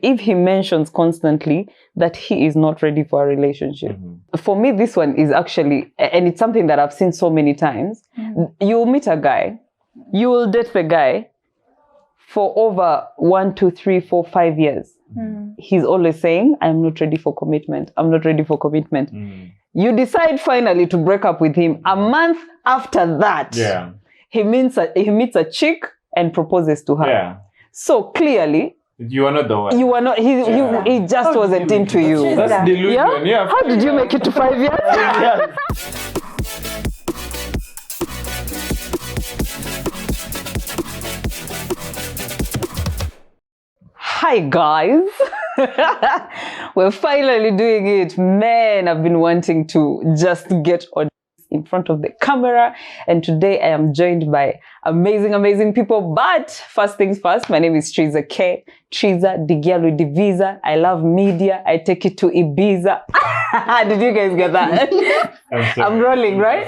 If he mentions constantly that he is not ready for a relationship, for me, this one is actually, and it's something that I've seen so many times. You'll meet a guy, you will date the guy for over 1, 2, 3, 4, 5 years. He's always saying, I'm not ready for commitment. I'm not ready for commitment. You decide finally to break up with him. A month after that, he meets a chick and proposes to her. Yeah. So clearly, you are not the one. You are not. He just wasn't into you. That's delusion. Yeah. How did you make it to 5 years? Hi guys. We're finally doing it. Man, I've been wanting to just get on in front of the camera, and today I am joined by amazing people. But first things first, my name is Triza K. Triza Digialu Divisa. I love media. I take it to Ibiza. Did you guys get that? I'm rolling, right?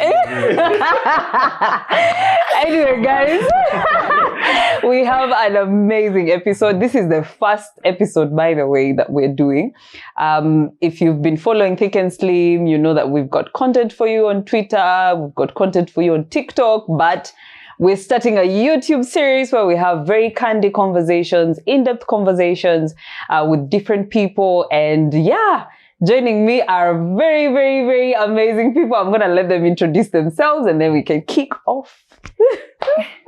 Anyway, guys, we have an amazing episode. This is the first episode, by the way, that we're doing. If you've been following Thick and Slim, you know that we've got content for you on Twitter, we've got content for you on TikTok, but we're starting a YouTube series where we have very candid conversations, in-depth conversations with different people. And yeah, joining me are very amazing people. I'm going to let them introduce themselves and then we can kick off.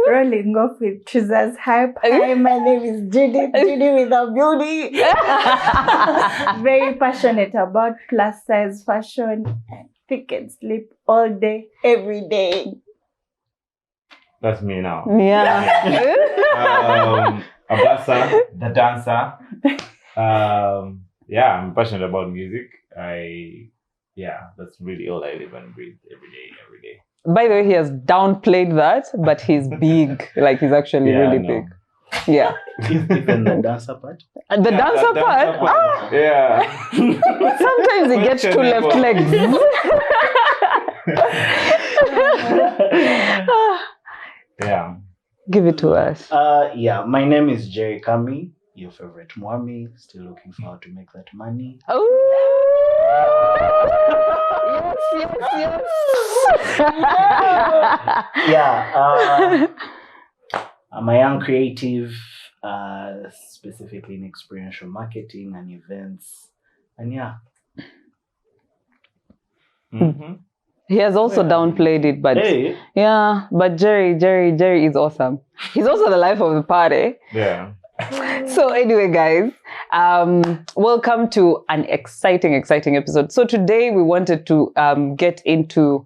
Rolling off with Triza's hype. Hi, my name is Judy with a beauty. Very passionate about plus size fashion and thick and sleep all day, every day. That's me now. Yeah. Abaasa, the dancer. Yeah, I'm passionate about music. That's really all I live and breathe every day. By the way, he has downplayed that, but he's big. Like, he's actually really big. Yeah. Even the dancer part? The dancer part? Ah! Yeah. Sometimes he gets two left legs. Yeah. Give it to us. My name is Jerry Kami, your favorite Mwami. Still looking for how to make that money. Oh! Yes. I'm a young creative, specifically in experiential marketing and events. And yeah. He has also downplayed it, but yeah, but Jerry is awesome. He's also the life of the party. Yeah. So anyway, guys, welcome to an exciting episode. So today we wanted to get into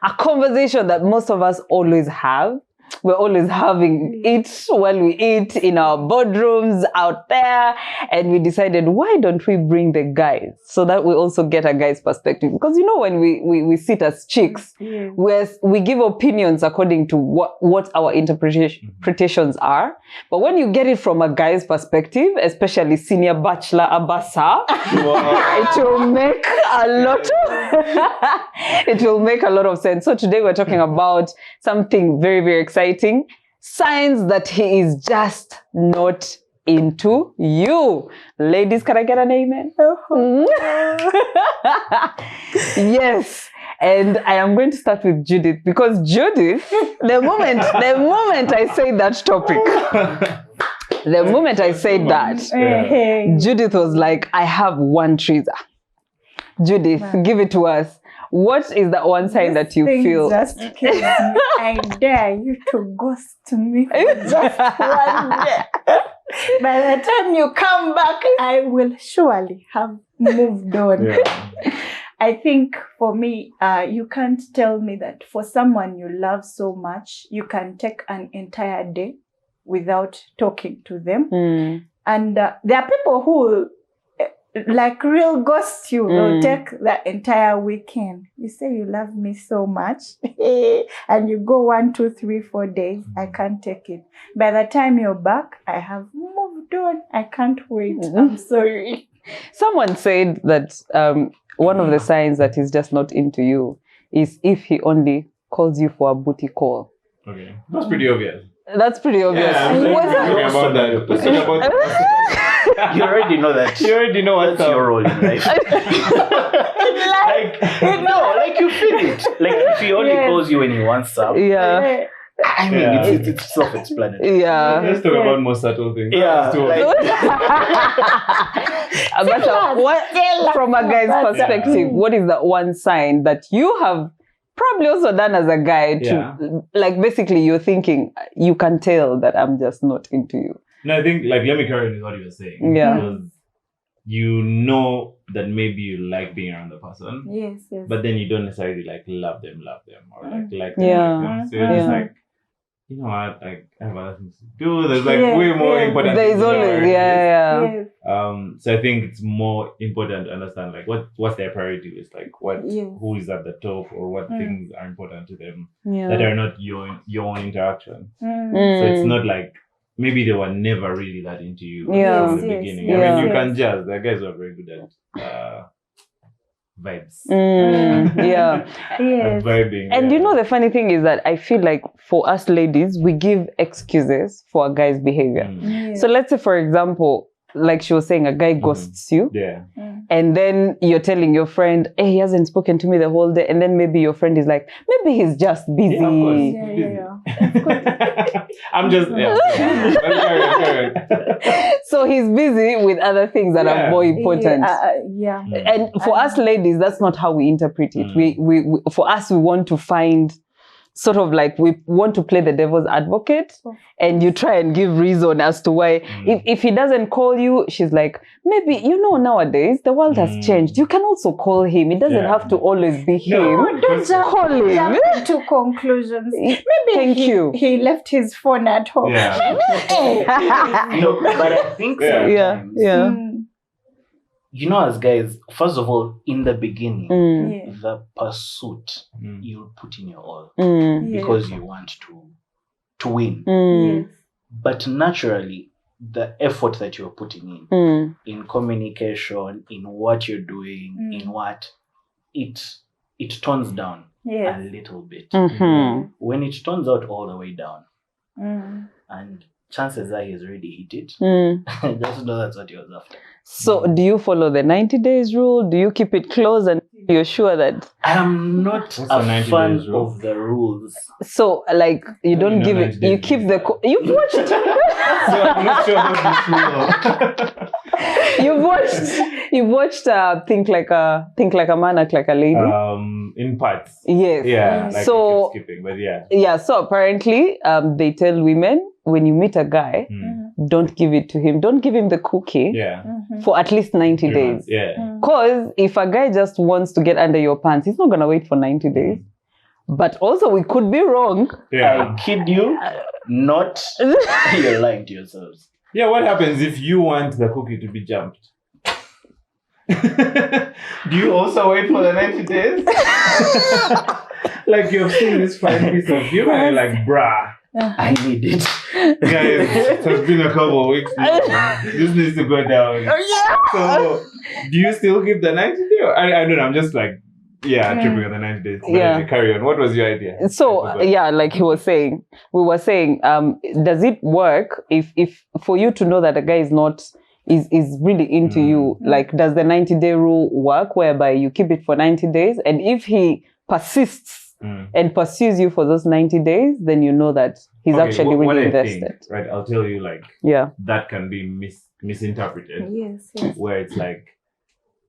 a conversation that most of us always have. We're always having it while we eat in our boardrooms out there. And we decided, why don't we bring the guys so that we also get a guy's perspective? Because, you know, when we sit as chicks, we give opinions according to what our interpretations are. But when you get it from a guy's perspective, especially senior bachelor Abaasa, it will make a lot of sense. So today we're talking about something very exciting. Signs that he is just not into you. Ladies, can I get an amen? Yes. And I am going to start with Judith, because Judith, the moment I say that topic, Judith was like, I have one Triza. Judith, give it to us. What is that one sign that you feel? Just kills me. I dare you to ghost me for just one day. By the time you come back, I will surely have moved on. Yeah. I think for me, you can't tell me that for someone you love so much, you can take an entire day without talking to them. And there are people who like real ghost you will take the entire weekend. You say you love me so much and you go 1, 2, 3, 4 days. I can't take it. By the time you're back, I have moved on. I can't wait. I'm sorry. Someone said that one of the signs that he's just not into you is if he only calls you for a booty call. Okay, that's pretty obvious. That's pretty obvious. Yeah, I'm talking about that. You already know that. You already know what's That's up. your role in life. Like you feel it. Like if he only Yes. calls you when he wants some, Yeah. I mean, Yeah. it's self-explanatory. Yeah. Let's talk about more subtle things. Yeah, Let's do like- Abaasa, what, from a guy's perspective, what is that one sign that you have probably also done as a guy to, like, basically you're thinking, you can tell that I'm just not into you. No, I think, like, let me carry on with what you were saying. Yeah. Because you know that maybe you like being around the person, Yes, yes. but then you don't necessarily, like, love them, or, like them, Yeah. like them. So you're just Yeah. like, you know what, like, I have other things to do. There's, like, Yes, way more yes. important There things is in always, life. yeah. Yes. So I think it's more important to understand, like, what's their priority is, like, Yes. who is at the top, or what things are important to them Yeah. that are not your own interaction. Mm. So it's Mm. not like maybe they were never really that into you Yeah. from the Yes, beginning. yes, I mean, you yes. can judge. The guys were very good at vibes. Yeah. At Yes. vibing. And yeah. you know, the funny thing is that I feel like for us ladies, we give excuses for a guy's behavior. Mm. Yes. So let's say, for example, like she was saying, a guy ghosts you. Yeah. And then you're telling your friend, hey, he hasn't spoken to me the whole day. And then maybe your friend is like, maybe he's just busy. Yeah, of course. Yeah. I'm just carry on. So he's busy with other things that are Yeah. more important. Yeah. And for us ladies, that's not how we interpret it. Mm. We for us, we want to find sort of like, we want to play the devil's advocate, and you try and give reason as to why. If he doesn't call you, she's like, maybe, you know, nowadays the world has changed. You can also call him. It doesn't Yeah. have to always be No. him. Don't Call him. jump to conclusions. Maybe Thank you. he left his phone at home. Yeah. No, but I think Yeah. sometimes, Yeah. you know, as guys, first of all, in the beginning, Mm. Yeah. the pursuit, Mm. you put in your all Mm. because you want to win. Mm. Yes. But naturally, the effort that you're putting Mm. in communication, in what you're doing, in what it tones down a Yes. little bit. Mhm. When it turns out all the way down, Mm. and chances are he's already hit it, Mm. just know that's what he was after. So do you follow the 90 days rule? Do you keep it close and you're sure that? I am not What's a the 90 fan days rule? of the rules. So like you You don't know give 90 it, you days keep is the, that. you've watched, So I'm not sure about this rule. you've watched think like a man, act like a lady. In parts. Yes. Yeah. Like So- keep skipping, but yeah. Yeah. So apparently, they tell women when you meet a guy, don't give it to him. Don't give him the cookie Yeah. for at least 90 3 days. months, yeah. Because if a guy just wants to get under your pants, he's not gonna wait for 90 days. But also, we could be wrong. Yeah. I kid you, not. You're lying to yourselves. Yeah, what happens if you want the cookie to be jumped? Do you also wait for the 90 days? Like you've seen this fine piece of view and you're like, bruh, I need it. guys, it has been a couple of weeks now. This needs to go down. So, do you still keep the 90 day? I don't know, I'm just like, tripping on the 90 days. But Yeah. anyway, carry on. What was your idea? So I forgot. yeah, like we were saying, does it work if for you to know that a guy is not is really into you? Like, does the 90-day rule work whereby you keep it for 90 days, and if he persists and pursues you for those 90 days, then you know that he's Okay, actually what really I invested. think, right? I'll tell you, like, Yeah. that can be misinterpreted. Yes. Where it's like,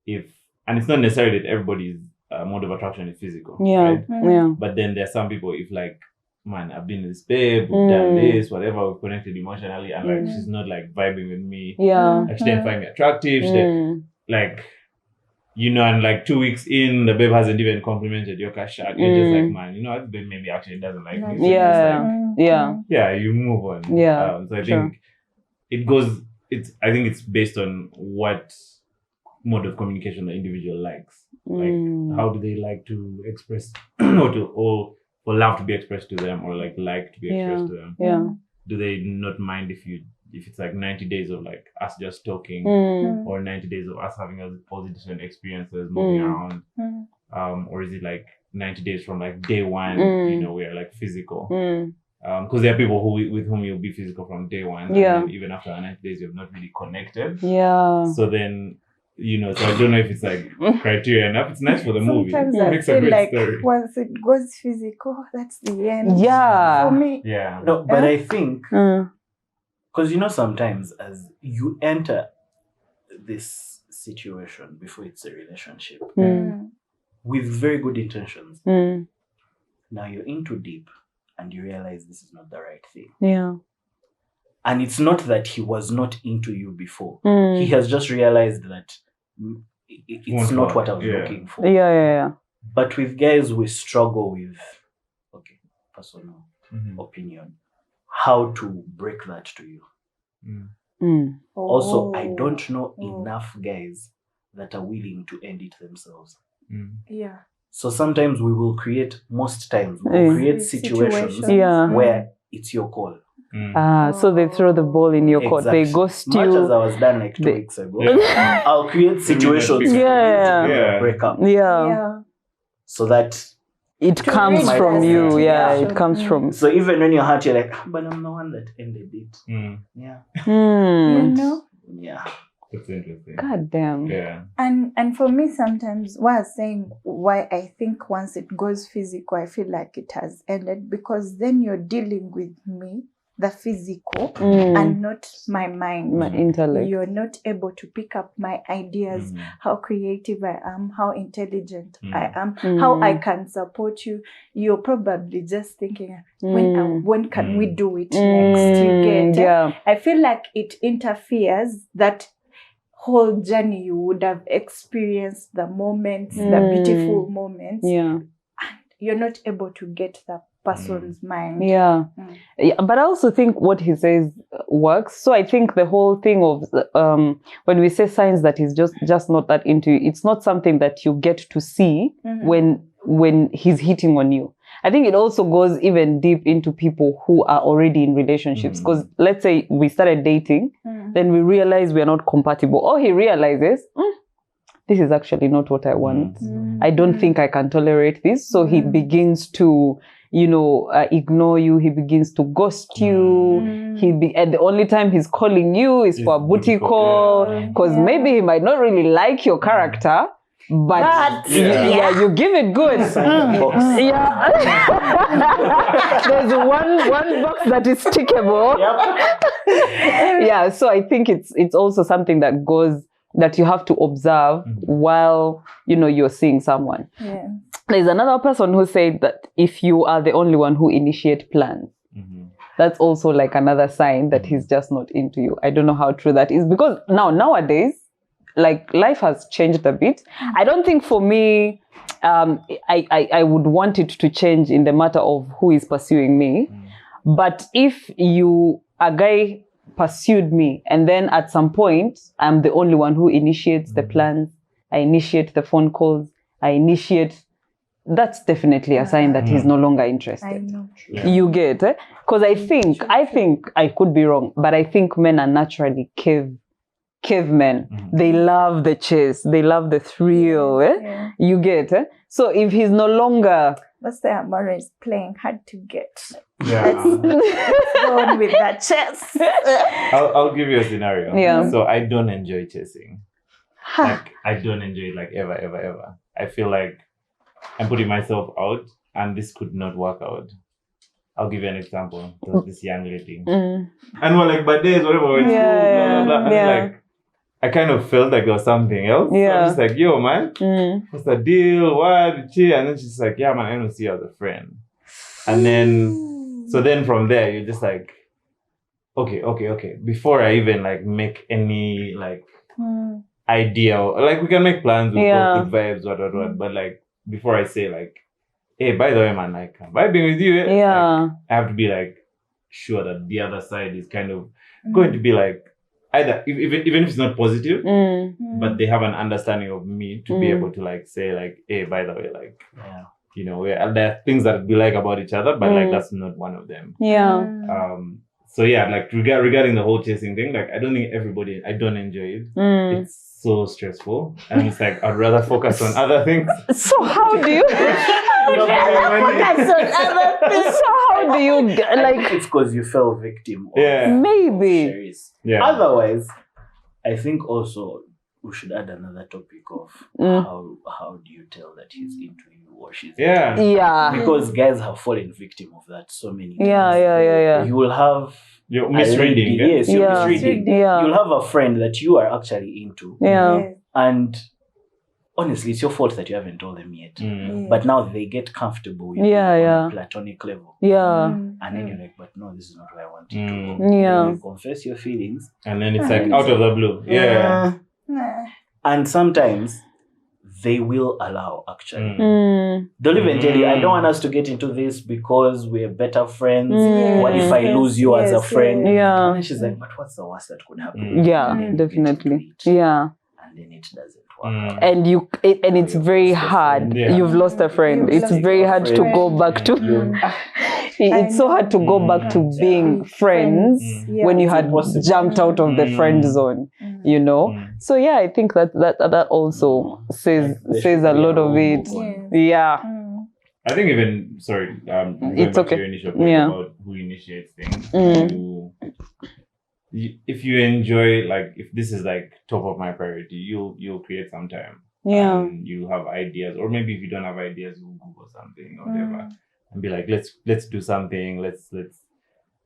and it's not necessarily that everybody's mode of attraction is physical. Yeah. Right? Yeah. But then there's some people, if like, man, I've been in this babe, we've done this, whatever, we've connected emotionally, and like she's not like vibing with me. Yeah. Like, she didn't find me attractive. She didn't, like, you know, and like 2 weeks in, the babe hasn't even complimented your cash out. You're just like, man, you know, this babe maybe actually doesn't like me. So it's Yeah. like, Yeah. yeah, you move on. Yeah, So I sure. think I think it's based on what mode of communication the individual likes. Like, how do they like to express or love to be expressed to them, or like to be expressed to them? Yeah. Do they not mind if it's like 90 days of like us just talking, or 90 days of us having all the different experiences moving around? Or is it like 90 days from like day one, you know, we're like physical? because there are people with whom you'll be physical from day one. Yeah. And then even after 90 days, you've not really connected. Yeah. So then, so I don't know if it's like criteria enough. It's nice for the movie. Sometimes It I makes a feel great like story. once it goes physical, that's the end. Yeah. For me. Yeah. No, but I think Mm. because sometimes as you enter this situation before it's a relationship Mm. with very good intentions, Mm. now you're in too deep and you realize this is not the right thing. Yeah. And it's not that he was not into you before. Mm. He has just realized that it's Won't not work. what I was Yeah. looking for. Yeah. But with guys, we struggle with, personal Mhm. opinion, how to break that to you. Mm. Mm. Also, I don't know Oh. enough guys that are willing to end it themselves. Mm. Yeah. So sometimes most times we will create situations Yeah. where it's your call. Mm. So they throw the ball in your court. They ghost Much as you. I was done like 2 They- weeks ago, Yeah. I'll create situations Yeah. Yeah. break up Yeah. so that It To comes read from the you. Yeah, situation. it comes from. so even when you're hurt, you're like, but I'm the one that ended it. Mm. Yeah, You Mm. know? yeah. That's interesting. God damn. Yeah. And for me sometimes what I was saying why I think once it goes physical I feel like it has ended, because then you're dealing with me, the physical, Mm. and not my mind. My intellect. You're not able to pick up my ideas, Mhm. how creative I am, how intelligent Mm. I am, Mm. how I can support you. You're probably just thinking, when can we do it next? You get? Yeah. I feel like it interferes that whole journey you would have experienced, the moments, the beautiful moments. Yeah. You're not able to get the person's mind. Yeah. Yeah, but I also think what he says works. So I think the whole thing of when we say signs that he's just not that into you, it's not something that you get to see when he's hitting on you. I think it also goes even deep into people who are already in relationships. Because let's say we started dating, then we realize we are not compatible. Or he realizes, this is actually not what I want. I don't think I can tolerate this. So he begins to, ignore you. He begins to ghost you. And the only time he's calling you is for a booty call. Because maybe he might not really like your character. But you give it good. Yeah. There's one box that is tickable. Yeah. So I think it's also something that you have to observe while you're seeing someone. Yeah. There's another person who said that if you are the only one who initiate plans, that's also like another sign that he's just not into you. I don't know how true that is, because nowadays, like, life has changed a bit. I don't think for me, I would want it to change in the matter of who is pursuing me. But if a guy pursued me and then at some point I'm the only one who initiates the plans, I initiate the phone calls, that's definitely a sign that he's no longer interested. I know. You get it? Because I think I could be wrong, but I think men are naturally cavemen. They love the chase, they love the thrill. Yeah. You get it? So if he's no longer Let's say Amara is playing hard to get. Yeah. Go on with that chess. I'll give you a scenario. Yeah. So I don't enjoy chasing. Like, I don't enjoy it, like, ever. I feel like I'm putting myself out and this could not work out. I'll give you an example. There was this young lady. And we're like, birthdays, whatever, we're in school, blah, blah, blah. And then, like, I kind of felt like there was something else. So I'm just like, yo, man, what's the deal? What? And then she's like, yeah, man, I don't see you as a friend. And then, so then from there, you're just like, okay. Before I even, like, make any, like, idea, like, we can make plans with good vibes, what. But, like, before I say, like, hey, by the way, man, like, I'm vibing with you. Like, I have to be, like, sure that the other side is kind of going to be, like, either even if it's not positive, but they have an understanding of me to be able to, like, say, like, hey, by the way, like, there are things that we like about each other, but like, that's not one of them. So yeah, like, regarding the whole chasing thing, like, I don't think I don't enjoy it. It's so stressful, and it's like I'd rather focus on other things. So how do you? That's another thing. So how do you I think like? it's because you fell victim of Yeah. Maybe. Cherise. Yeah. Otherwise, I think also we should add another topic of how do you tell that he's into you or she's Yeah. into you? Yeah. Because guys have fallen victim of that so many times. Yeah. You will have You're a misreading. lady- yes, you're Yeah. misreading. Yeah. You'll have a friend that you are actually into, Yeah. Yes. and honestly, it's your fault that you haven't told them yet. Mm. But now they get comfortable with Yeah, you yeah. on a platonic level. Yeah. And then you're like, but no, this is not where I want it to Mm. go. Yeah. Then you confess your feelings. And then it's like out of the blue. Yeah. Nah. And sometimes they will allow, actually. Mm. They'll even tell you, I don't want us to get into this because we're better friends. Mm. What if I Yes, lose you as a yes, friend? yes. Yeah. And then she's like, but what's the worst that could happen? Mm. Yeah. And then you get Definitely. into it, Yeah. And then it doesn't work Mm. out. And it's very hard. Yeah. You've lost a friend. You've It's lost very a hard to friend. go back to. It's so hard to go back to being friends Mm. when you It's had impossible. jumped out of the friend zone. You know. Mm. So yeah, I think that also says There says should a be lot a of rule it. book on- Yeah. I think even going It's back okay. to your initial point Yeah. about who initiates things. Mm. If you enjoy, like, if this is like top of my priority, you'll create some time. Yeah. And you have ideas, or maybe if you don't have ideas, you'll Google something or whatever, and be like, let's do something. Let's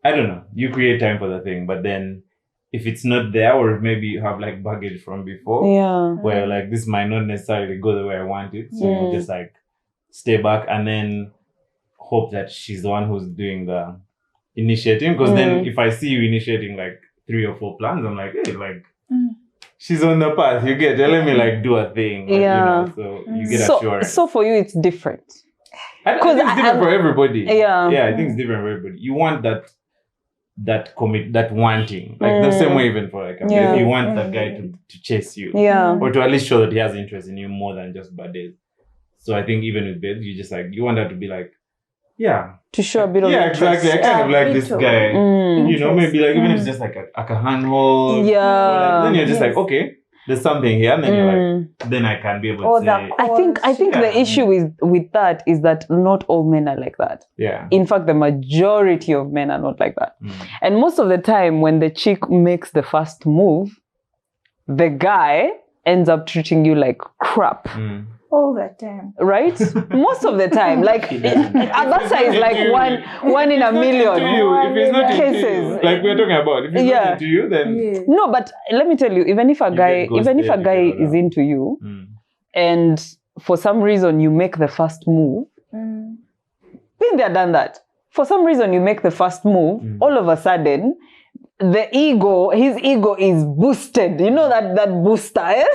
I don't know. You create time for the thing, but then if it's not there, or if maybe you have like baggage from before, Yeah. where like this might not necessarily go the way I want it, so Mm. you just like stay back and then hope that she's the one who's doing the initiating. Because then if I see you initiating like 3 or 4 plans, I'm like, hey, like she's on the path. You get, let me like do a thing. Like, Yeah. You know, so you get So assurance. so for you it's different. I think 'cause it's different for everybody. Yeah. Yeah, I think it's different for everybody. You want that commit, that wanting, like the same way even for like a Yeah. baby, you want that guy to chase you, Yeah. or to at least show that he has interest in you more than just birthdays. So I think even with babes, you just like, you want that to be like, yeah, To show a bit of yeah, interest. exactly. I kind of like this Little. guy. Mm. You know, maybe like even if it's just like a handhold. Yeah. or like, then you're just Yes. like, okay, there's something here, and then you're Mm. like, then I can be able Or to the say, I think the Yeah. issue with that is that not all men are like that. yeah. In fact, the majority of men are not like that. Mm. And most of the time, when the chick makes the first move, the guy ends up treating you like crap, Mm. All the time. right? Most of the time, like He doesn't. Abaasa is like one in a To million you, if it's not into cases. you, like we're talking about, if it's Yeah. not into you, then Yeah. No, but let me tell you, even if a You guy, get even if a ghosted, guy you get is all into you, Mm. and for some reason you make the first move, been there, done that. For some reason you make the first move, all of a sudden, his ego is boosted. You know that booster, eh?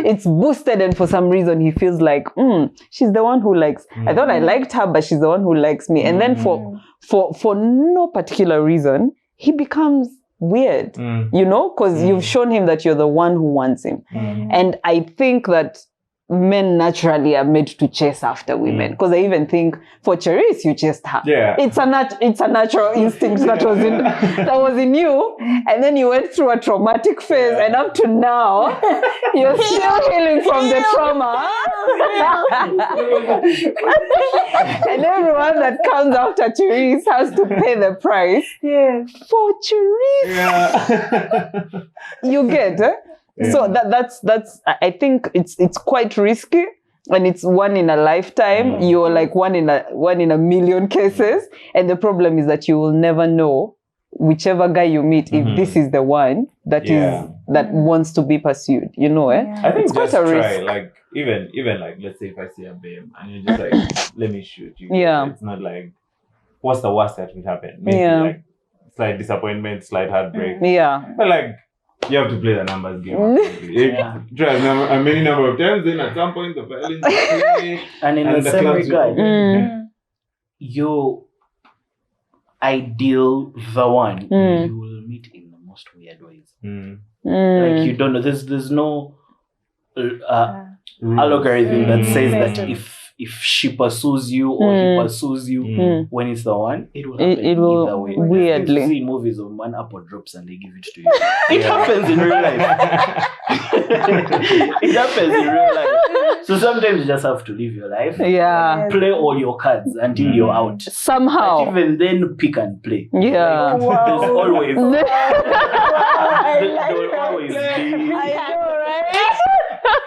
It's boosted, and for some reason he feels like, she's the one who likes. I thought I liked her, but she's the one who likes me. And then for no particular reason, he becomes weird. You know, because you've shown him that you're the one who wants him. And I think that men naturally are made to chase after women, because I even think for Cherise you chased her. Yeah. It's a natural instinct that was in you, and then you went through a traumatic phase, and up to now you're still healing from the trauma. And everyone that comes after Cherise has to pay the price Yes. for Cherise. Yeah. You get, eh? So that's I think it's quite risky, and it's one in a lifetime. You're like one in a million cases, and the problem is that you will never know, whichever guy you meet, if this is the one that that wants to be pursued. You know, eh? Yeah. I think It's quite just a try, risk. like even like, let's say if I see a babe and you're just like, let me shoot you. Yeah. It's not like, what's the worst that would happen? Maybe Yeah. like slight disappointment, slight heartbreak. Yeah. But like, you have to play the numbers game. Yeah. Try a many number of times, then at some point the violence will play. And in And the the same clouds will regard, open. your ideal the one you will meet in the most weird ways. Like you don't know. There's no algorithm that says that she pursues you or he pursues you, when it's the one, it will happen It will either way. weirdly. You see in movies of one apple drops and they give it to you. It happens in real life. It happens in real life. So sometimes you just have to live your life. Yeah. Play all your cards until you're out. Somehow. But even then, pick and play. Yeah. Like, there's always. I there will like always that. be. I know, right?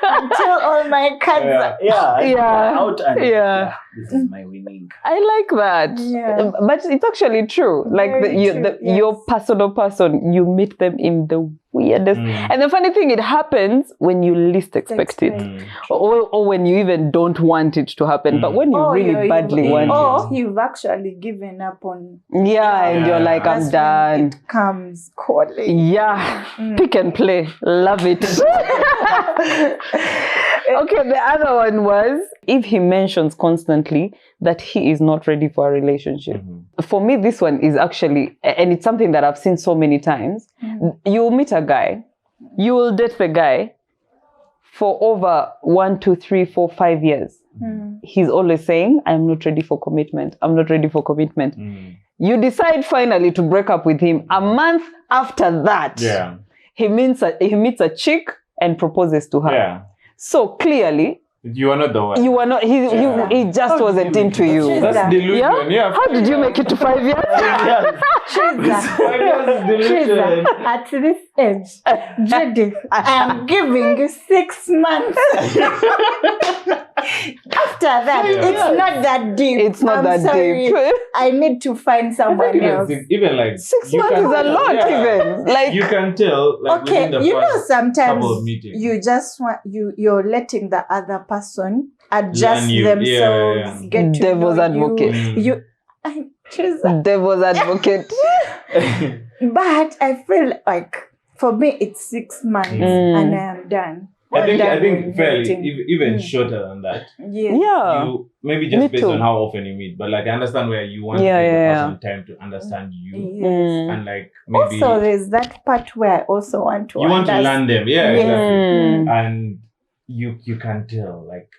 Until all my cards are Yeah. Out and Yeah. this is my winning. I like that. Yeah. But it's actually true. Like Very true, yes. your personal person, you meet them in the weirdest. And the funny thing, it happens when you least expect it. Or when you even don't want it to happen. But when you really badly want or you've actually given up on it. Yeah, and you're like, I'm that's done. when it comes calling. Yeah, pick and play. Love it. Okay, the other one was if he mentions constantly that he is not ready for a relationship. For me, this one is actually, and it's something that I've seen so many times. You'll meet a guy, you will date the guy for over 1, 2, 3, 4, 5 years. He's always saying, I'm not ready for commitment. I'm not ready for commitment. You decide finally to break up with him. A month after that, he meets a chick and proposes to her. Yeah. So clearly, You are not the one. you are not. He just wasn't into you. That's delusion. Yeah. How did you make it to 5 years? Chiza, at this age, Judith, I am giving you 6 months. After that, it's not that deep. It's not I'm that sorry. deep. I need to find someone else. Even like 6 you months can is a tell, lot. Even like you can tell. Like, Okay, within the you know, first sometimes couple of meetings. you just want you're letting the other person adjust Learn you. themselves, get to Devil's know advocate. You devil's advocate. but I feel like for me it's 6 months and I am done. I think with fairly dating. even shorter than that. Yes. Yeah. You maybe Me just based too. on how often you meet, but like I understand where you want to Yeah, give the yeah, person time to understand you, Yes. and like maybe Also, there's that part where I also want to you want to understand. learn them. Yeah, Yes. exactly. And you can tell like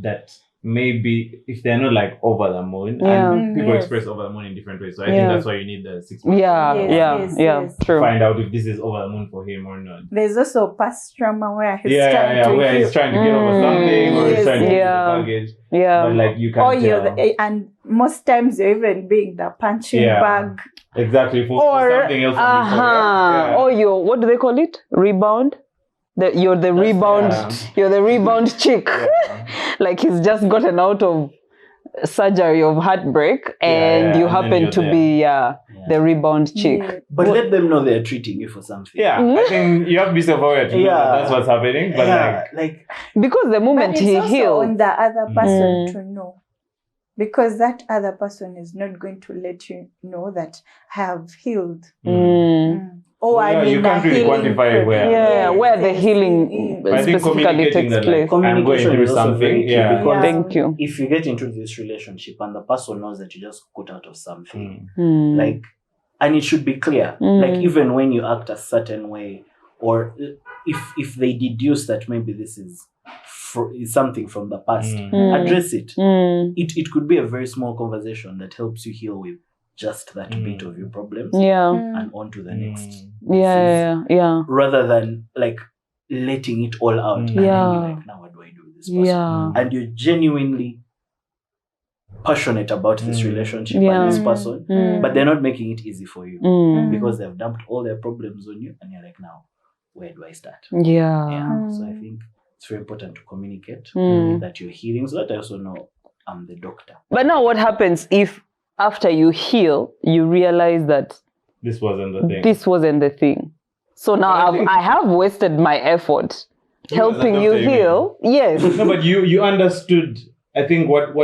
that maybe if they're not like over the moon, Yeah. and people Yes. express over the moon in different ways. So I Yeah. think that's why you need the 6 months. Yeah, Yes, yeah, yes, yeah. yes. True. Find out if this is over the moon for him or not. There's also past trauma where he's Yeah, trying to where heal. he's trying to get over something or he's Yes. trying to get Yeah. the baggage. Yeah. But like you can Or tell. and most times you're even being the punching Yeah. bag. Exactly for Or something else. from before, yeah. or you, what do they call it? Rebound. You're the rebound. yeah. You're the rebound chick. Yeah. Like he's just gotten out of surgery of heartbreak, and you and then happen you're to there. be the rebound chick. Yeah. But let them know they're treating you for something. Yeah, I think you have to be self-aware to know that that's what's happening. But like Because the moment But he it's also heals, on the other person to know. Because that other person is not going to let you know that I have healed. Oh, Yeah, I'm you in can't a really healing quantify process. where. yeah, where the yes, healing yes. I think specifically communicating takes that, place. like, I'm going communication through is also very something. key Yeah. because Thank you. if you get into this relationship and the person knows that you just got out of something, Mm. like, and it should be clear, like even when you act a certain way, or if they deduce that maybe this is something from the past, address it. It could be a very small conversation that helps you heal with just that bit of your problems Yeah, and on to the next. yeah. Rather than like letting it all out. And then Yeah. you're like, now what do I do with this person? Yeah. And you're genuinely passionate about this relationship Yeah. and this person, but they're not making it easy for you because they've dumped all their problems on you, and you're like, now, where do I start? Yeah. So I think it's very important to communicate Mm. that you're healing, so that I also know I'm the doctor. But now what happens if after you heal, you realize that This wasn't the thing. this wasn't the thing? So now I have wasted my effort helping you doctor, you heal. Yes. No, but you understood. I think what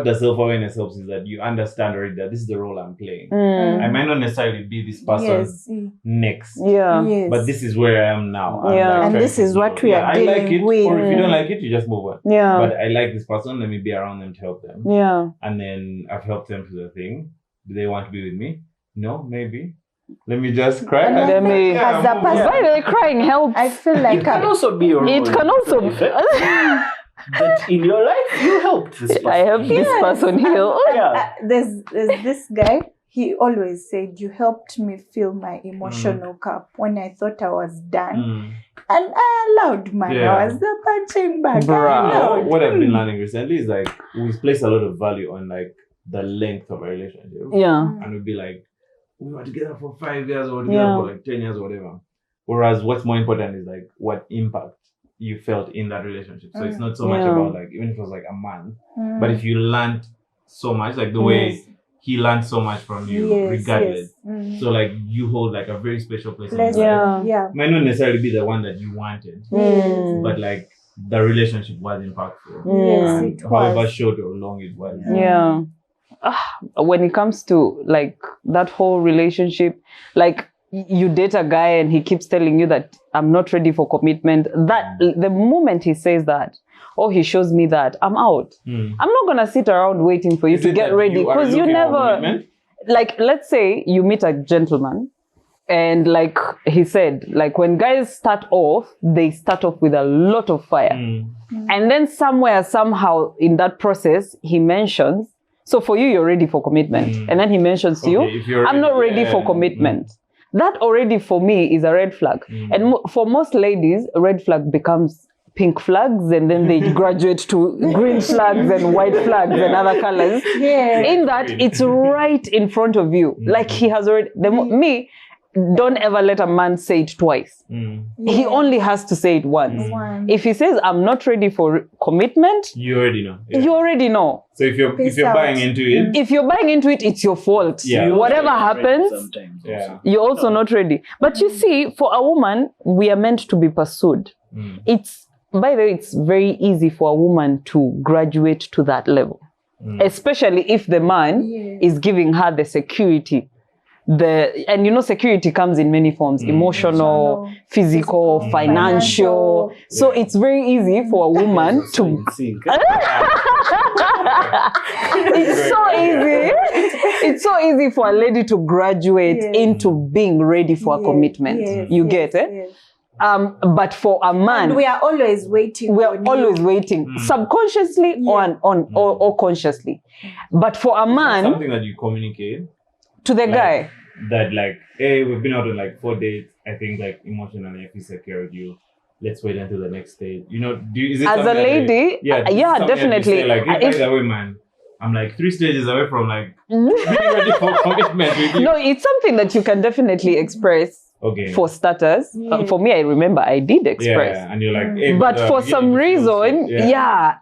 the self-awareness helps is that you understand already that this is the role I'm playing. I might not necessarily be this person Yes. next, Yeah. Yes. but this is where I am now. I'm Yeah. like And trying this to is what heal. we are I like dealing it, with. or if you don't like it, you just move on. Yeah. But I like this person. Let me be around them to help them. Yeah. And then I've helped them to the thing. Do they want to be with me? No, maybe. Let me just cry. And I Let think me- as a move person, on. By the way, crying helps. I feel It like can also be your It role. can also. that in your life you helped this person. I helped this person heal. Yeah. There's this guy. He always said, "You helped me fill my emotional cup when I thought I was done, and I allowed man. Yeah. I was the punching bag. Bruh. I allowed." What I've been learning recently is like we place a lot of value on like the length of a relationship. Yeah. And we'd be like, we were together for 5 years or together for like 10 years or whatever. Whereas what's more important is like what impact you felt in that relationship. So it's not so much about like, even if it was like a month, but if you learned so much, like the way he learned so much from you regardless. So like you hold like a very special place in your life. Yeah. Might not necessarily be the one that you wanted, but like the relationship was impactful. Yes, And it however was. short or long it was. Yeah. When it comes to like that whole relationship, like you date a guy and he keeps telling you that I'm not ready for commitment, that the moment he says that, or he shows me that, I'm out. I'm not gonna sit around waiting for you Is to it get that ready, you are because you looking for never, commitment? like, let's say you meet a gentleman, and like he said, like when guys start off, they start off with a lot of fire, and then somewhere, somehow in that process, he mentions, so for you, you're ready for commitment, and then he mentions to if you, you're I'm not ready yeah, for commitment. That already for me is a red flag. And for most ladies, red flag becomes pink flags, and then they graduate to green flags and white flags and other colors. Yeah. In that, it's right in front of you. Like he has already, me, don't ever let a man say it twice. He only has to say it once. If he says, I'm not ready for commitment, You already know. Yeah. you already know. So if you're Peace out. buying into it, If you're buying into it, it's your fault. Yeah. Whatever happens, Sometimes yeah. you're also not ready. But you see, for a woman, we are meant to be pursued. It's, by the way, it's very easy for a woman to graduate to that level, especially if the man is giving her the security. And you know, security comes in many forms: emotional, physical, financial. So it's very easy for a woman to. It's so easy. It's so easy for a lady to graduate into being ready for a commitment. You get it? Yes. But for a man, And we are always waiting. we are always waiting, subconsciously or consciously. But for a man, something that you communicate to the guy, that like, hey, we've been out on like 4 dates. I think like emotionally I feel secure with you. Let's wait until the next day. You know, is it as a something that, lady, like, yeah, something that you definitely. say, like, hey, by the way, man, I'm like 3 stages away from like being ready for commitment with you. No, it's something that you can definitely express. Okay. For starters, for me, I remember I did express. Yeah, and you're like, hey, But for some reason,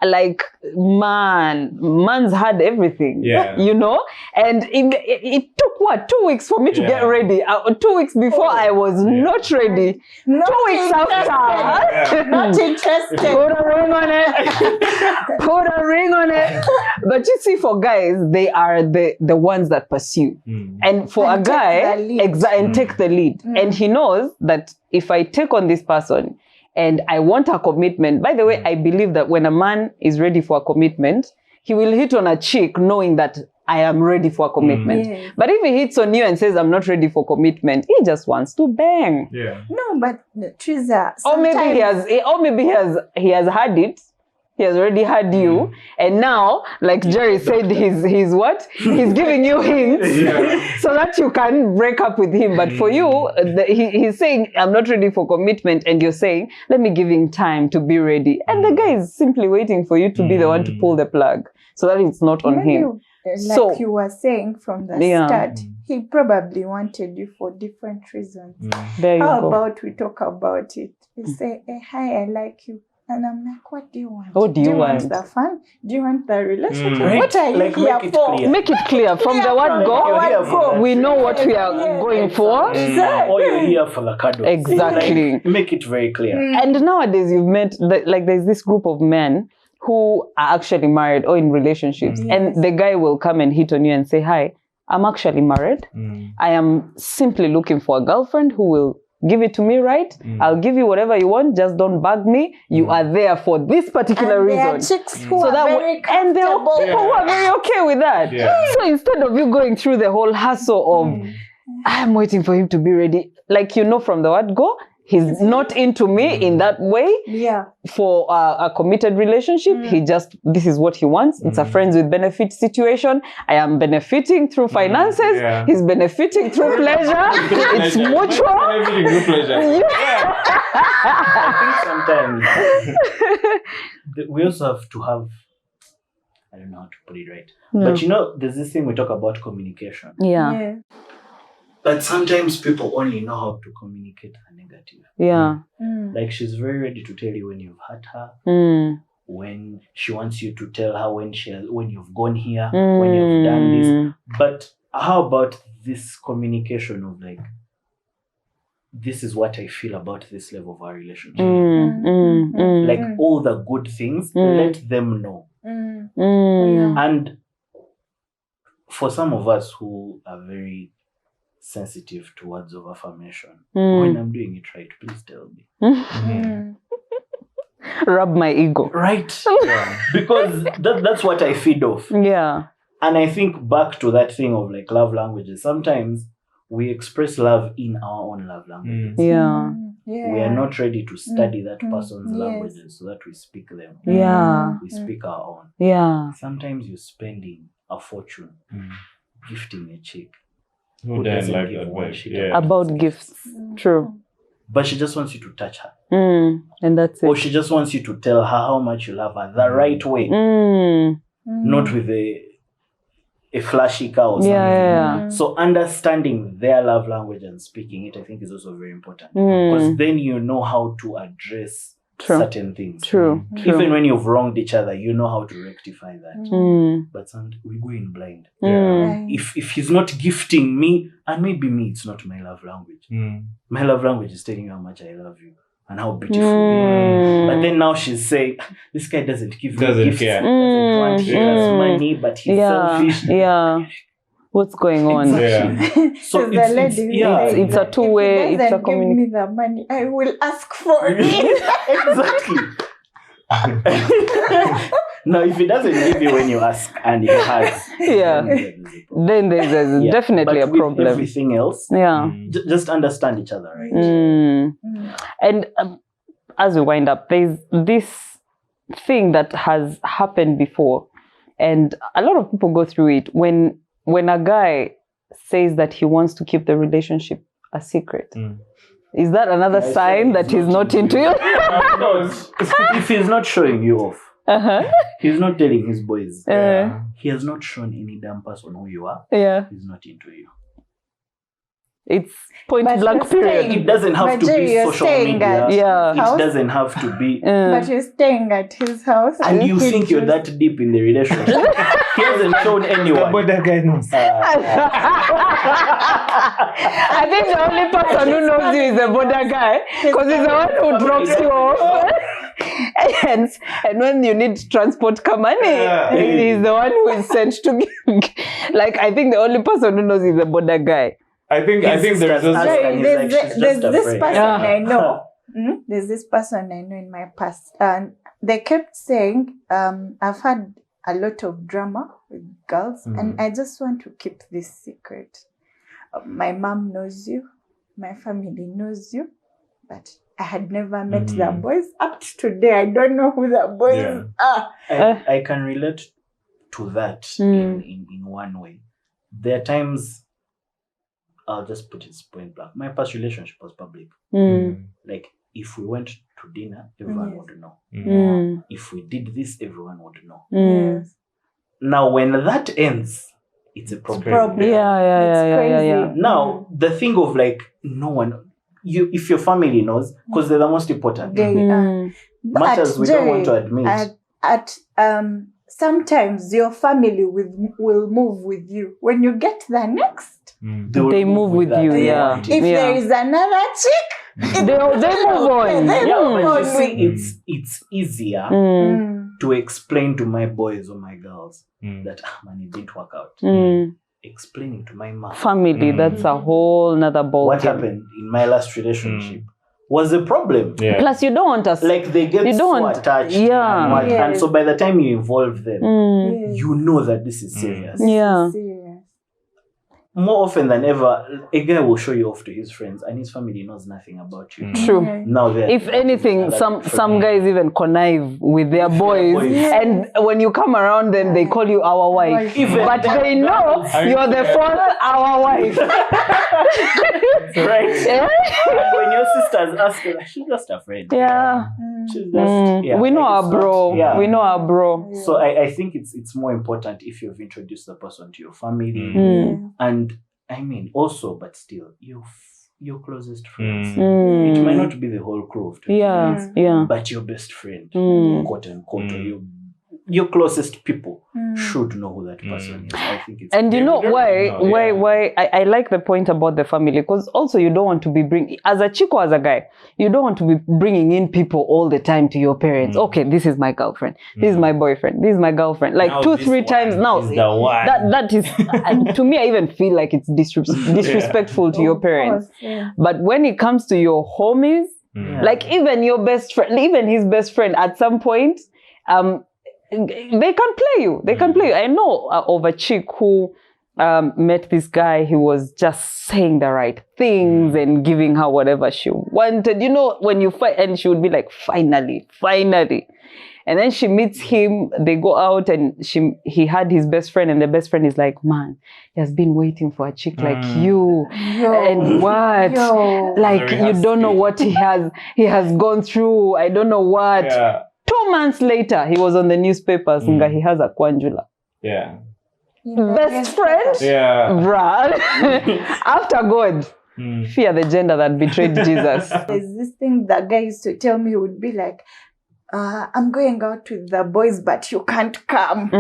like, man's had everything, you know? And it took, what, 2 weeks for me to get ready. 2 weeks before I was not ready. Not 2 weeks after. Not interested. Put a ring on it. Put a ring on it. But you see, for guys, they are the ones that pursue. And for a guy, and take the lead. And he knows that if I take on this person and I want a commitment, by the way, I believe that when a man is ready for a commitment, he will hit on a chick knowing that I am ready for a commitment. Yes. But if he hits on you and says, I'm not ready for commitment, he just wants to bang. Yeah. No, but Triza, Or maybe he has had it. He has already had you, and now, like Jerry said, he's what? He's giving you hints so that you can break up with him. But for you, he's saying, I'm not ready for commitment, and you're saying, let me give him time to be ready. And the guy is simply waiting for you to be the one to pull the plug so that it's not on him. Like you were saying from the start, he probably wanted you for different reasons. There you How go. about we talk about it? You say, hey, hi, I like you. And I'm like, what do you want? What do you want? The fun? Do you want the relationship? Right. What are you Like, here make it for? clear. Make it clear from the word go. We know what we are going for. Exactly. Or you're here for the cuddles. Exactly. Like, make it very clear. And nowadays you've met, like there's this group of men who are actually married or in relationships. And the guy will come and hit on you and say, hi, I'm actually married. I am simply looking for a girlfriend who will give it to me, right? I'll give you whatever you want. Just don't bug me. You are there for this particular There are reason. chicks who are very and there are comfortable. people who are very okay with that. So instead of you going through the whole hassle of, I'm waiting for him to be ready, like, you know, from the word go, He's not into me in that way. Yeah. For a committed relationship, this is what he wants. It's a friends with benefit situation. I am benefiting through finances. Yeah. He's benefiting through pleasure. It's mutual. Benefiting through pleasure. I think sometimes we also have to have, I don't know how to put it right. But you know, there's this thing we talk about communication. Yeah. But sometimes people only know how to communicate the negative. Yeah. Like she's very ready to tell you when you've hurt her, when she wants you to tell her when you've gone here, when you've done this. But how about this communication of like, this is what I feel about this level of our relationship. Like all the good things, let them know. And for some of us who are very sensitive to words of affirmation, when I'm doing it right, please tell me. Rub my ego. Right? Because that's what I feed off. Yeah. And I think back to that thing of like love languages. Sometimes we express love in our own love languages. Yeah. We are not ready to study that person's languages so that we speak them. Yeah. We speak our own. Yeah. Sometimes you're spending a fortune gifting a chick Who doesn't like that vibe? About gifts. True. But she just wants you to touch her. And that's it. Or she just wants you to tell her how much you love her the right way. Not with a flashy car or something. Yeah. So understanding their love language and speaking it, I think, is also very important. Because then you know how to address certain things. True. Even when you've wronged each other, you know how to rectify that. But we go in blind. If he's not gifting me, and maybe me, it's not my love language. My love language is telling you how much I love you and how beautiful you are. But then now she's saying, this guy doesn't give me gifts. Care. Doesn't want, he has money, but he's selfish. Yeah. What's going on? So it's a two-way. It's a give me the money, I will ask for it. Exactly. Now, if he doesn't give you when you ask and he has, then there's definitely a problem. With everything else, just understand each other, right? And as we wind up, there's this thing that has happened before, and a lot of people go through it when a guy says that he wants to keep the relationship a secret. Is that another sign that he's not into you? If he's not showing you off, he's not telling his boys, he has not shown any damn person who you are, he's not into you. It's point blank period. It doesn't have to be social media. It doesn't have to be. But you're staying at his house. And you think you're that deep in the relationship. He hasn't shown anyone. But that guy knows. I think the only person who knows you is the border guy, because he's the one who drops you off. And when you need transport money, he's the one who is sent to give. Like, I think the only person who knows is the border guy. I think there's this person I know. There's this person I know in my past, and they kept saying, I've had a lot of drama with girls, and I just want to keep this secret. My mom knows you, my family knows you, but I had never met the boys. Up to today, I don't know who the boys are. I can relate to that in one way. There are times, I'll just put it point blank. My past relationship was public. Like, if we went to dinner, everyone would know. If we did this, everyone would know. Now, when that ends, it's a problem. Yeah. Now, the thing of like, no one, if your family knows, because they're the most important. Matters we don't want to admit. Sometimes your family will move with you. When you get the next, they move with you. If there is another chick, they move on. But you see, it's easier to explain to my boys or my girls that man, it didn't work out. Explaining to my mom, family, that's a whole nother ball. What happened in my last relationship was a problem. Plus, you don't want us. Like, they get so attached. And so by the time you involve them, you know that this is serious. more often than ever, a guy will show you off to his friends, and his family knows nothing about you. True. Now, If anything, some guys even connive with their boys, and when you come around, then they call you our wife. But they know you're the fourth our wife. Right. Yeah. And when your sisters ask you, she's just a friend. Yeah. She's just, We know like, our it's not- bro. yeah. We know our bro. So I think it's more important if you've introduced the person to your family, and I mean also, but still, your closest friends. It might not be the whole crew of 20 years, Yeah. but your best friend, quote unquote, or your closest people should know who that person is. I think it's And you know why I like the point about the family, because also you don't want to be as a chick or as a guy, you don't want to be bringing in people all the time to your parents. Okay, this is my girlfriend, this is my boyfriend, this is my girlfriend, like Now 2-3 times now. That is and to me, I even feel like it's disrespectful to your parents. But when it comes to your homies, like even your best friend, even his best friend, at some point, they can play you. They can play you. I know of a chick who met this guy. He was just saying the right things and giving her whatever she wanted. You know, when you fight, and she would be like, finally. And then she meets him, they go out, and he had his best friend, and the best friend is like, man, he has been waiting for a chick like you. And what? Like, you don't know what he has gone through. I don't know what. Yeah. 2 months later, he was on the newspapers. He has a Kwanjula. Yeah. Best friend? Yeah. Bruh. After God. Fear the gender that betrayed Jesus. There's this thing that guy used to tell me, would be like, I'm going out with the boys, but you can't come.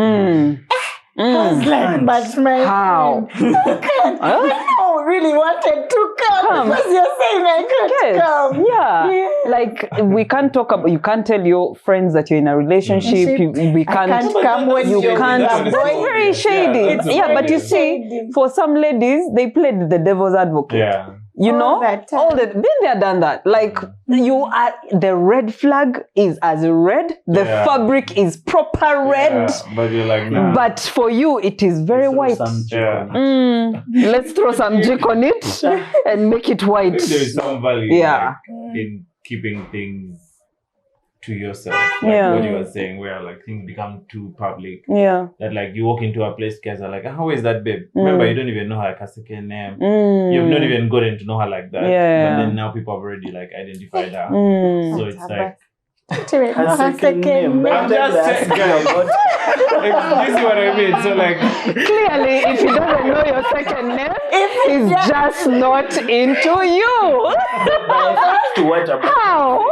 I was like, but my How? friend, you can't. I really wanted to come because you're saying I can't come. Yeah. Like, we can't talk about, you can't tell your friends that you're in a relationship. We can't. I can't come when You you're can't. with a It's boy. very shady. Yeah, But you see, for some ladies, they played the devil's advocate. Yeah. You know, All the time. been there, done that. Like, you are, the red flag is as red, the fabric is proper red, But you're like, nah. but for you, it is very white. Let's throw some jig on it and make it white. Maybe there is some value Yeah. in keeping things to yourself. Like what you were saying, where like things become too public. Yeah. That like you walk into a place, guys are like, how is that babe? Remember, you don't even know her like a second name. You've not even gotten to know her like that. Yeah. But then now people have already like identified her. So it's like, Her second name. I'm just saying, girl. You see what I mean? So like, Clearly, if he doesn't know your second name, he's just not into you. To what about How?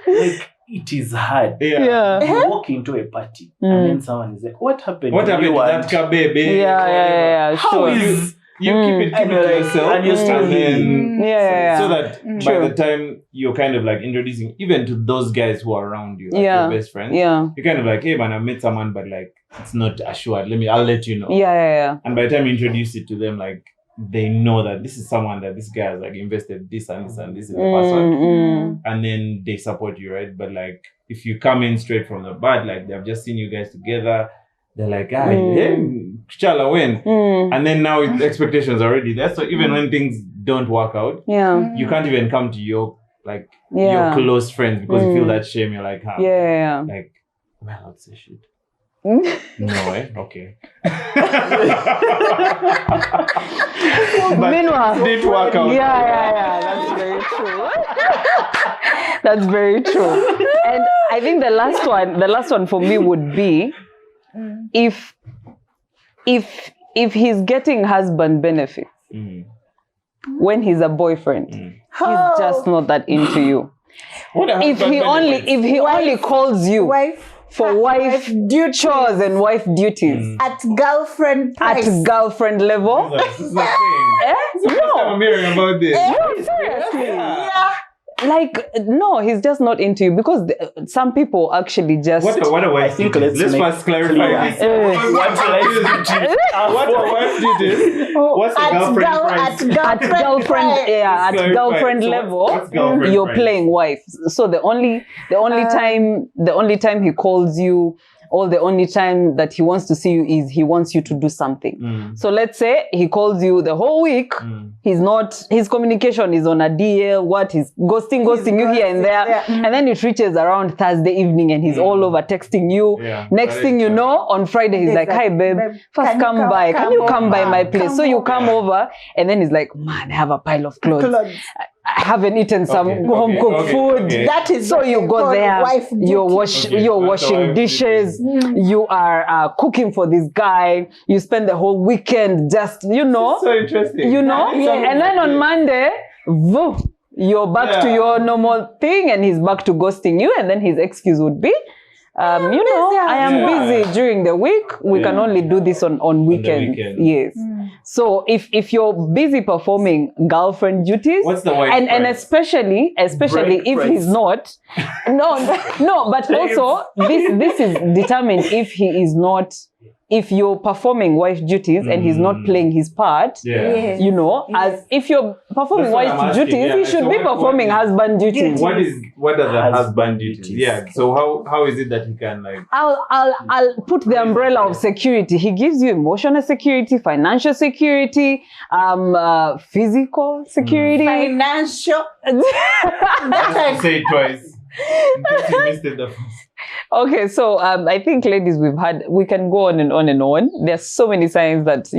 like it is hard. Yeah. You walk into a party and then someone is like, what happened? what to happened you to and- that car, baby? Yeah. How Sure. is you keep it to yourself, and you're still then Yeah. so that True. by the time you're kind of like introducing even to those guys who are around you, like your best friends, you're kind of like, hey man, I met someone, but like it's not assured. I'll let you know. Yeah. And by the time you introduce it to them, like they know that this is someone that this guy has like invested this and this and this in the person, and then they support you, right? But like if you come in straight from the bat, like they've just seen you guys together, they're like, hey, Chala, when? And then now expectations are already there. So even when things don't work out, you can't even come to your like your close friends because you feel that shame. You're like, like, well, I'll say shit. No, okay. But Meanwhile, didn't work out. Yeah. That's very true. That's very true. And I think the last one for me would be if he's getting husband benefits when he's a boyfriend, he's just not that into you. If he only calls you for wife chores and wife duties at girlfriend price. at girlfriend level. This is the thing. I'm hearing about this. No, seriously. Like, no, he's just not into you because some people actually just. What a wife duties? Let's first clarify this. What a wife duties? What's a girlfriend price? At girlfriend level, you're playing wife. So the only time he calls you or the only time that he wants to see you is he wants you to do something. So let's say he calls you the whole week. His communication is on a DL, he's ghosting you here and there. And then it reaches around Thursday evening and he's all over texting you. Next thing you know, on Friday, he's like, hi babe, first come by. Can you come by my place? So you come over and then he's like, man, I have a pile of clothes. I haven't eaten some home cooked food. That is so you go there. You're washing dishes. You are cooking for this guy. You spend the whole weekend just, So interesting. And then on Monday, you're back to your normal thing, and he's back to ghosting you. And then his excuse would be, I am busy during the week. We can only do this on weekends. Yes. So if you're busy performing girlfriend duties, what's the white and especially if he's not, no, but also this is determined if he is not. If you're performing wife duties and he's not playing his part, as if you're performing wife duties, he should be performing husband duties. What are the husband duties? Yeah. So how is it that he can like? I'll put the umbrella of security. He gives you emotional security, financial security, physical security. Financial. Say it twice. In case you missed it the first. Okay, so I think, ladies, we can go on and on and on. There's so many signs that,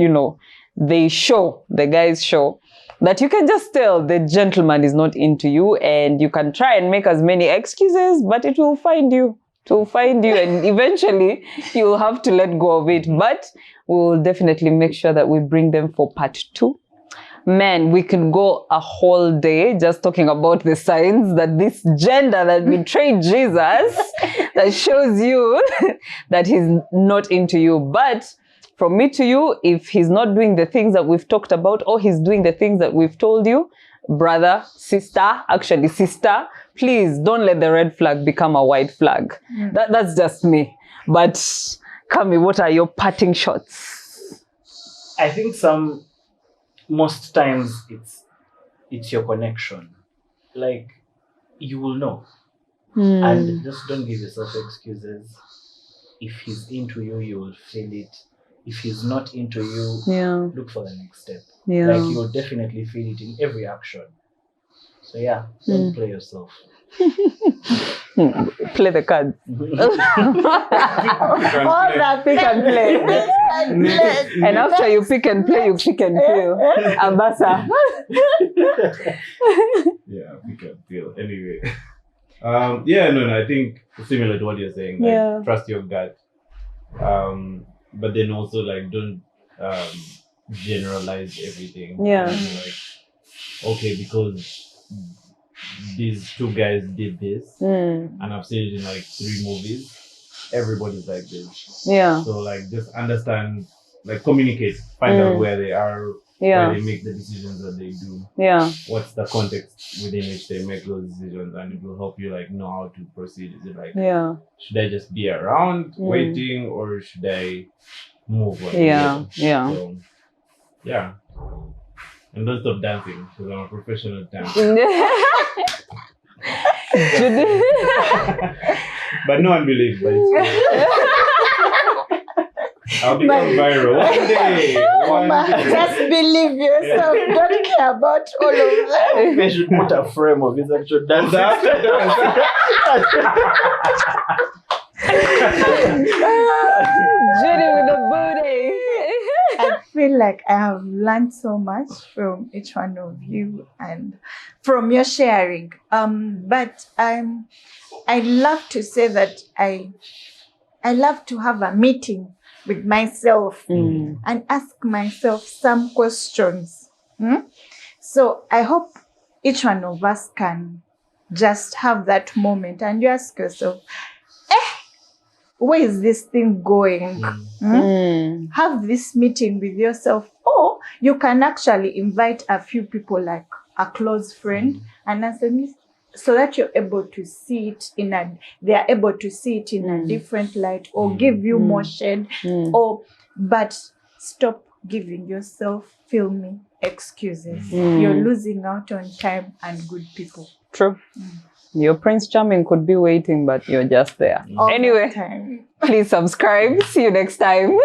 the guys show that you can just tell the gentleman is not into you, and you can try and make as many excuses, but it will find you. It will find you, and eventually you'll have to let go of it. But we'll definitely make sure that we bring them for part 2. Man, we can go a whole day just talking about the signs that this gender that betrayed Jesus, that shows you that he's not into you. But from me to you, if he's not doing the things that we've talked about, or he's doing the things that we've told you, brother, sister, please don't let the red flag become a white flag. That's just me. But Kami, what are your parting shots? I think most times it's your connection. Like, you will know. And just don't give yourself excuses. If he's into you, you will feel it. If he's not into you, look for the next step. Like, you'll definitely feel it in every action. So don't play yourself. Play the cards. All that pick and play. And after you pick and play, you pick and peel. Abaasa. Yeah, pick and peel. Anyway. I think similar to what you're saying. Like, trust your gut. But then also, like, don't generalize everything. Yeah. Like, okay, because these 2 guys did this, and I've seen it in like 3 movies, everybody's like this. Yeah. So like, just understand, like, communicate, find out where they are, where they make the decisions that they do. Yeah. What's the context within which they make those decisions, and it will help you like know how to proceed. Is it like, should I just be around waiting, or should I move? So, and don't stop dancing, because I'm a professional dancer. But no one believes, but it's cool. I'll become viral one day. One day. Just believe yourself. Don't care about all of that. They should put a frame of his actual dance. Judy with the booty. I feel like I have learned so much from each one of you and from your sharing. But I love to say that I love to have a meeting with myself and ask myself some questions. So I hope each one of us can just have that moment and you ask yourself, where is this thing going? Have this meeting with yourself. Or you can actually invite a few people, like a close friend, and answer me, so that you're able to see it they are able to see it in a different light, or give you more shade, but stop giving yourself filmy excuses. You're losing out on time and good people. True. Your Prince Charming could be waiting, but you're just there. All the Anyway, time. please subscribe. See you next time.